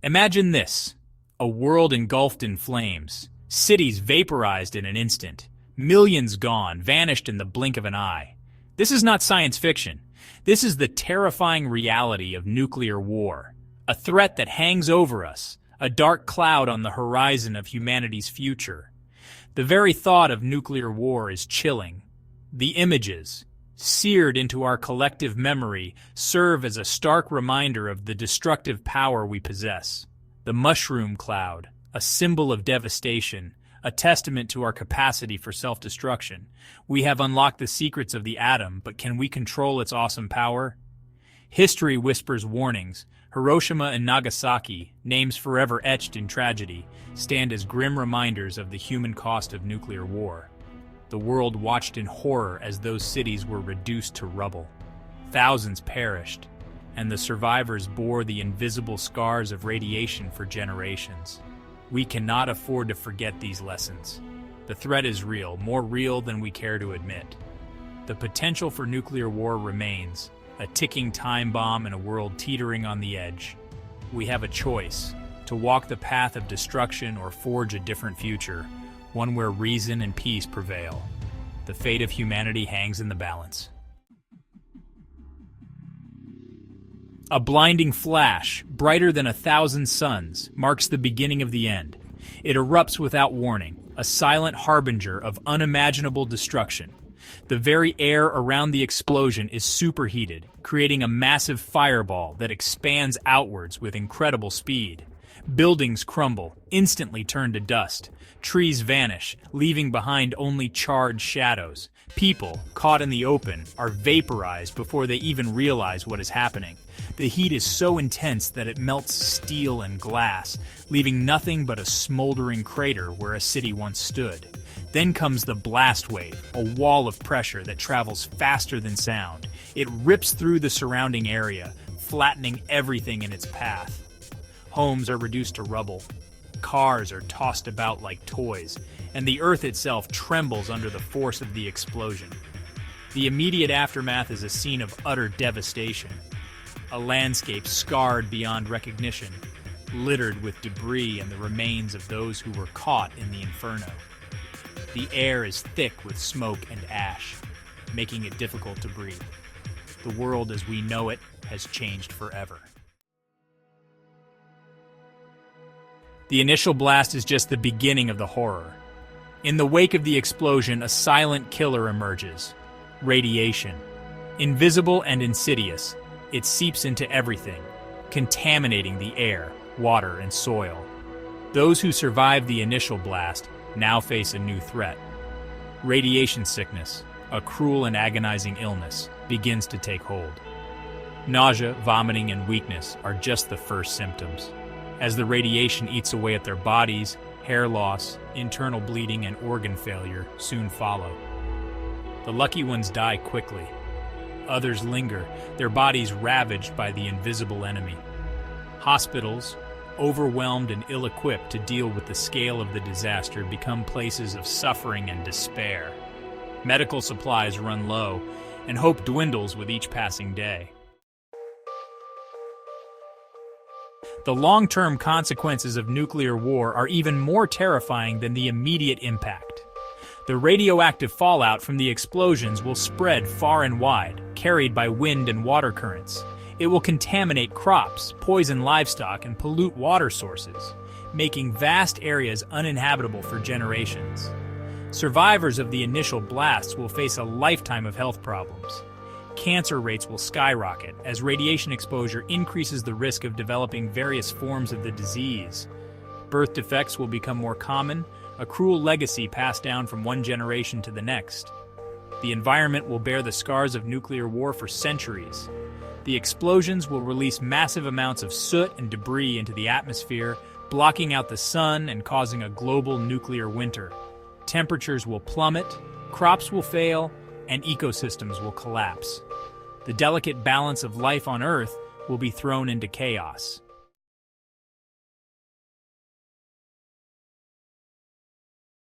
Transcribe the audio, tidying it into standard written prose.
Imagine this: a world engulfed in flames, cities vaporized in an instant, millions gone, vanished in the blink of an eye. This is not science fiction. This is the terrifying reality of nuclear war, a threat that hangs over us, a dark cloud on the horizon of humanity's future. The very thought of nuclear war is chilling. The images, seared into our collective memory, serve as a stark reminder of the destructive power we possess. The mushroom cloud, a symbol of devastation, a testament to our capacity for self-destruction. We have unlocked the secrets of the atom, but can we control its awesome power? History whispers warnings. Hiroshima and Nagasaki, names forever etched in tragedy, stand as grim reminders of the human cost of nuclear war. The world watched in horror as those cities were reduced to rubble. Thousands perished, and the survivors bore the invisible scars of radiation for generations. We cannot afford to forget these lessons. The threat is real, more real than we care to admit. The potential for nuclear war remains, a ticking time bomb in a world teetering on the edge. We have a choice: to walk the path of destruction or forge a different future, one where reason and peace prevail. The fate of humanity hangs in the balance. A blinding flash, brighter than 1,000 suns, marks the beginning of the end. It erupts without warning, a silent harbinger of unimaginable destruction. The very air around the explosion is superheated, creating a massive fireball that expands outwards with incredible speed. Buildings crumble, instantly turn to dust. Trees vanish, leaving behind only charred shadows. People, caught in the open, are vaporized before they even realize what is happening. The heat is so intense that it melts steel and glass, leaving nothing but a smoldering crater where a city once stood. Then comes the blast wave, a wall of pressure that travels faster than sound. It rips through the surrounding area, flattening everything in its path. Homes are reduced to rubble. Cars are tossed about like toys, and the earth itself trembles under the force of the explosion. The immediate aftermath is a scene of utter devastation. A landscape scarred beyond recognition, littered with debris and the remains of those who were caught in the inferno. The air is thick with smoke and ash, making it difficult to breathe. The world as we know it has changed forever. The initial blast is just the beginning of the horror. In the wake of the explosion, a silent killer emerges: radiation. Invisible and insidious, it seeps into everything, contaminating the air, water, and soil. Those who survived the initial blast now face a new threat. Radiation sickness, a cruel and agonizing illness, begins to take hold. Nausea, vomiting, and weakness are just the first symptoms. As the radiation eats away at their bodies, hair loss, internal bleeding, and organ failure soon follow. The lucky ones die quickly. Others linger, their bodies ravaged by the invisible enemy. Hospitals, overwhelmed and ill-equipped to deal with the scale of the disaster, become places of suffering and despair. Medical supplies run low, and hope dwindles with each passing day. The long-term consequences of nuclear war are even more terrifying than the immediate impact. The radioactive fallout from the explosions will spread far and wide, carried by wind and water currents. It will contaminate crops, poison livestock, and pollute water sources, making vast areas uninhabitable for generations. Survivors of the initial blasts will face a lifetime of health problems. Cancer rates will skyrocket as radiation exposure increases the risk of developing various forms of the disease. Birth defects will become more common, a cruel legacy passed down from one generation to the next. The environment will bear the scars of nuclear war for centuries. The explosions will release massive amounts of soot and debris into the atmosphere, blocking out the sun and causing a global nuclear winter. Temperatures will plummet, crops will fail, and ecosystems will collapse. The delicate balance of life on Earth will be thrown into chaos.